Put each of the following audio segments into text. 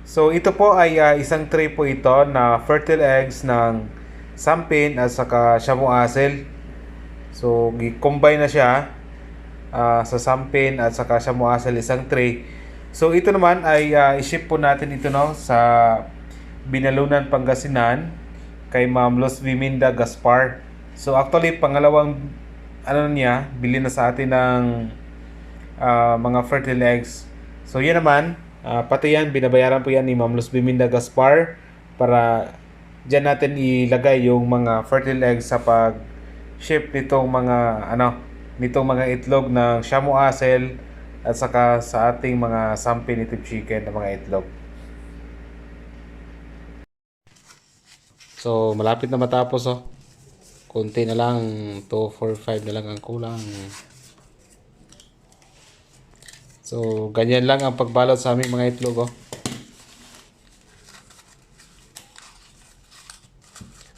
So ito po ay isang tray po ito na fertile eggs ng sampin at saka shamu asil. So combine na siya sa sampin at saka shamu asil isang tray. So ito naman ay i-ship po natin ito no sa Binalunan, Pangasinan kay Ma'am Los Viminda Gaspar. So actually pangalawang niya, bili na sa atin ng mga fertile eggs. So yan naman, pati yan, binabayaran po yan ni Ma'am Luz Biminda Gaspar para dyan natin ilagay yung mga fertile eggs sa pag-ship nitong mga itlog ng shamu asil at saka sa ating mga sampi native chicken na mga itlog. So malapit na matapos oh. Konti na lang, 2, 4, 5 na lang ang kulang. So, ganyan lang ang pagbalot sa aming mga itlog, oh.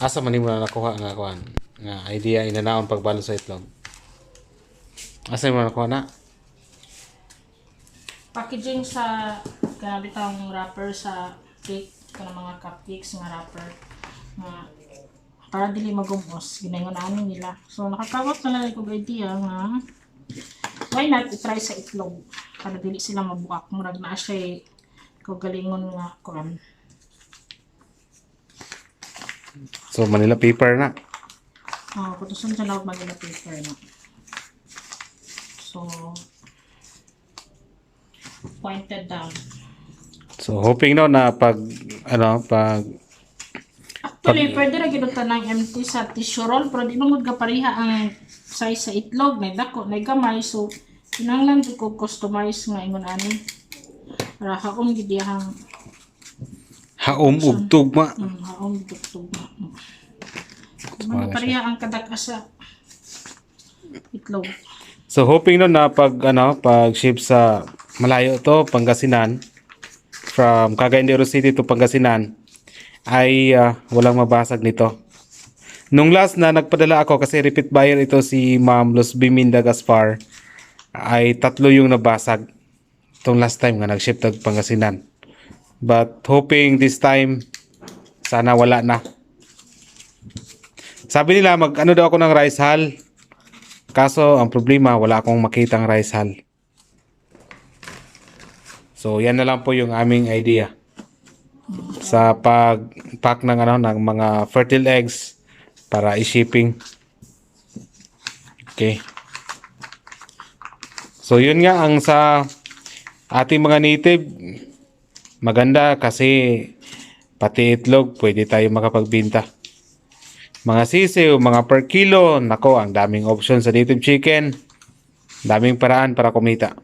Asa man mo na nakuha nga kuan nga idea inanaon pagbalot sa itlog. Asa mo na nakuha na? Packaging sa kanabitang wrapper sa cake, kanang mga cupcakes nga wrapper. Nga para dili magumos, ginayon namin nila. So, nakakawat na lang ko idea nga why not i-try sa itlog para dili sila mabuak. Murag na siya kagalingon nga kuan. So, Manila paper na. Putusan siya na Manila paper na. So, pointed down. So, hoping no na pag Actually, pwede na ginutan ng empty sa tissue roll, pero di mo magkapariha ang size sa itlog, na dako, na gamay, so kinanglan ko customize nga ingon ani. Para haom gidiyang haom ug tugma. haom tugtugma. Magkapariha ang kadaka sa itlog. So, hoping no na pag ship sa malayo to, Pangasinan, from Cagayan de Oro City to Pangasinan, ay walang mabasag nito. Nung last na nagpadala ako, kasi repeat buyer ito si Ma'am Los Biminda Gaspar, ay 3 yung nabasag itong last time nga nag-ship tag Pangasinan. But hoping this time sana wala na. Sabi nila daw ako ng rice hull, kaso ang problema wala akong makitang rice hull. So yan na lang po yung aming idea sa pag-pack ng ng mga fertile eggs para i-shipping. Okay. So yun nga ang sa ating mga native, maganda kasi pati itlog pwede tayo makapagbenta. Mga sisiw, mga per kilo, nako, ang daming option sa native chicken. Daming paraan para kumita.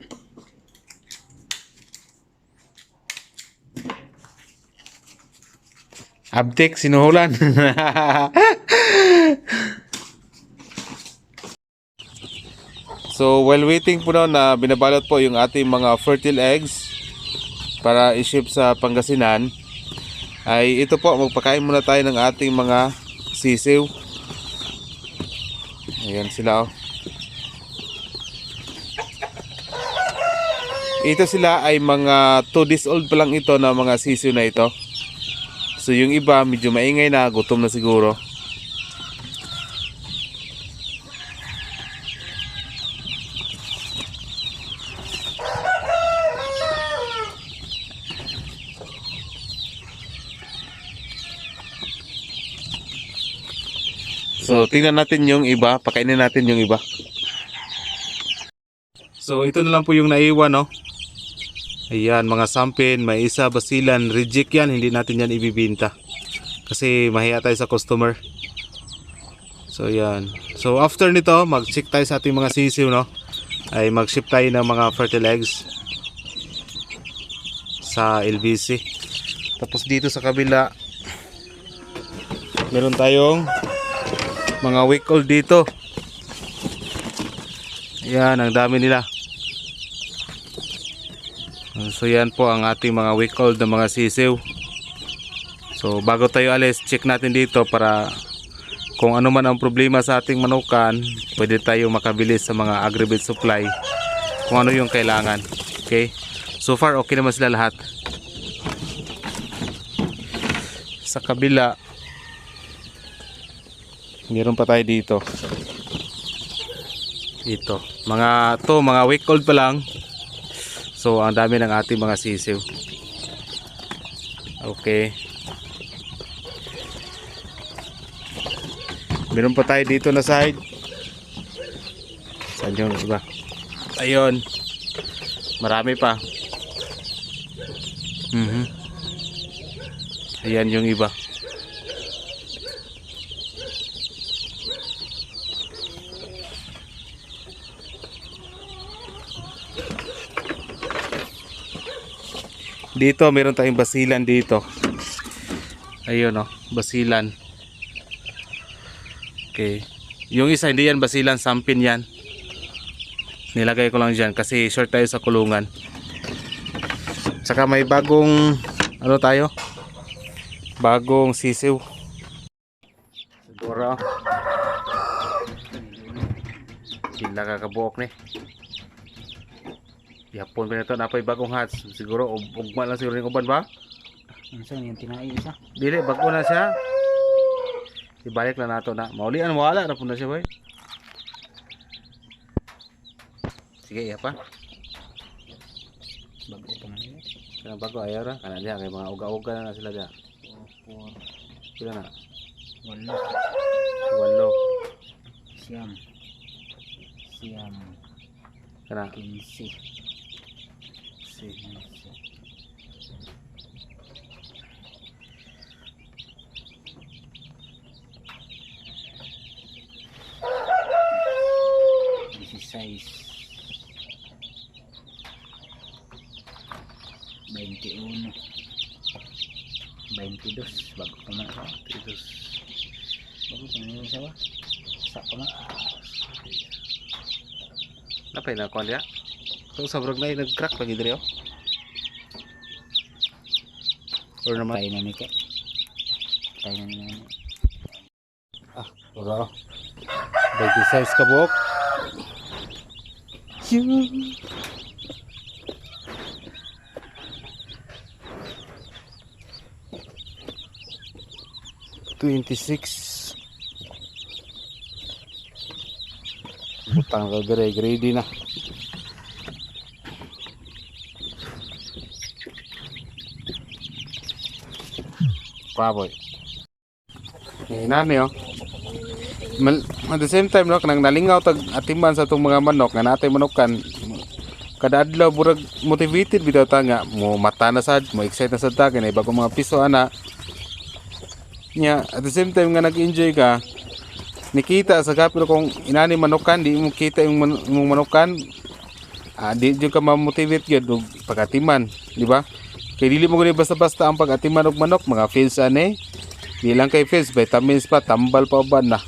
Abtik, sinuhulan. So, while waiting po na binabalot po yung ating mga fertile eggs para i-ship sa Pangasinan, ay ito po, magpakain muna tayo ng ating mga sisiw. Ayan sila, oh. Ito sila ay mga 2 days old pa lang ito na mga sisiw na ito. So yung iba medyo maingay na, gutom na siguro. So tingnan natin yung iba, pakainin natin yung iba. So ito na lang po yung naiwan, no. Ayan, mga sampin, may isa, basilan, reject yan, hindi natin yan ibibinta. Kasi mahiya tayo sa customer. So yan. So after nito, mag-check tayo sa ating mga sisiw, no. Ay mag-ship tayo ng mga fertile eggs sa LBC. Tapos dito sa kabila, meron tayong mga week old dito. Ayan, ang dami nila. So yan po ang ating mga week old na mga sisiw. So bago tayo alis, check natin dito para kung ano man ang problema sa ating manukan, pwede tayo makabili sa mga agri-bait supply kung ano yung kailangan. Okay? So far okay naman sila lahat. sa kabila. Meron pa tayo dito. Ito, mga week old pa lang. So ang dami ng ating mga sisiw. Okay. Meron pa tayo dito na side. Saan yung iba? Ayun. Marami pa. Ayan yung iba. Dito meron tayong basilan dito. Ayun oh, basilan. Okay. Yung isa hindi yan basilan, sampin yan. Nilagay ko lang dyan kasi short tayo sa kulungan. Saka may bagong ano tayo? Bagong sisiw. Siguro. Pila kakabuok ni. Yapon pa nito napay bagong hats. Siguro ugma lang siguro yung uban ba? Minsan yung tinai isa. Dili bago na siya. Ibalik na nato na. Maulian wala na po na siya boy. Sige iya pa. Bago pa nga nila. Kana bago ayaw ra kana diha kay mga uga-uga na sila diha. 4, Pila na? 8, Walo. siyam, Kana 15. si 16, 21, 22. Bago pa nga siya. titus. Bago pa nga siya ba? Sa pa nga. Napay na kon diha. So sabrog na nag-crack pag diri oh. Or naman Tayo na ni Ke. Tayo na ni. ora. 26 ka buok. Yun. $26. Butang ka dire, grady na. Paboy. Nani oh. At the same time no, kanang nalingaw tag atiman sa itong mga manok nga natay manukan kada adlaw burag motivated bitaw ta nga mo mata na sad mo excite na sad ta kay bagong mga piso ana nya at the same time nga nag-enjoy ka nikita sa kapilo kung inani manukan di mo kita yung imong manukan di jud ka ma-motivate gyud og pagatiman di ba kay dili mo gani basta-basta ang pag-atiman og manok mga feeds ani di lang kay feeds vitamins pa tambal pa uban na.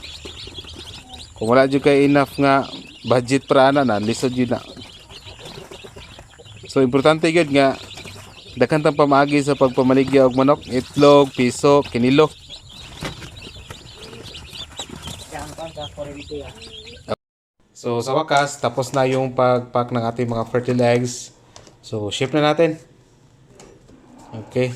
Kung wala dyan kayo enough nga budget para na lisod yun na. So importante yun nga daghan tang pamagi sa pagpamaligya og manok, itlog, piso, kinilo. So sa wakas tapos na yung pag-pack ng ating mga fertile eggs. So ship na natin. Okay.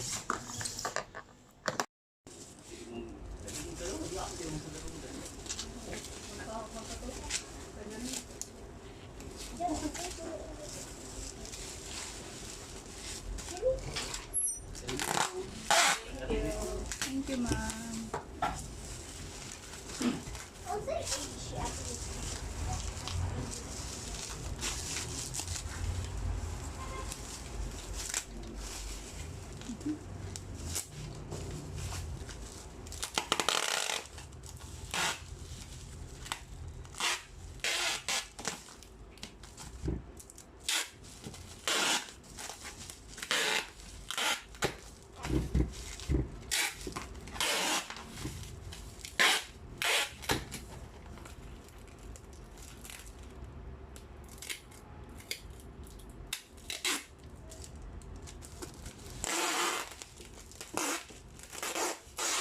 Thank you, ma'am.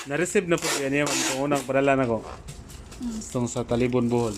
Na-receive na po yan yung unang padala na ko. Itong sa Talibon Bohol.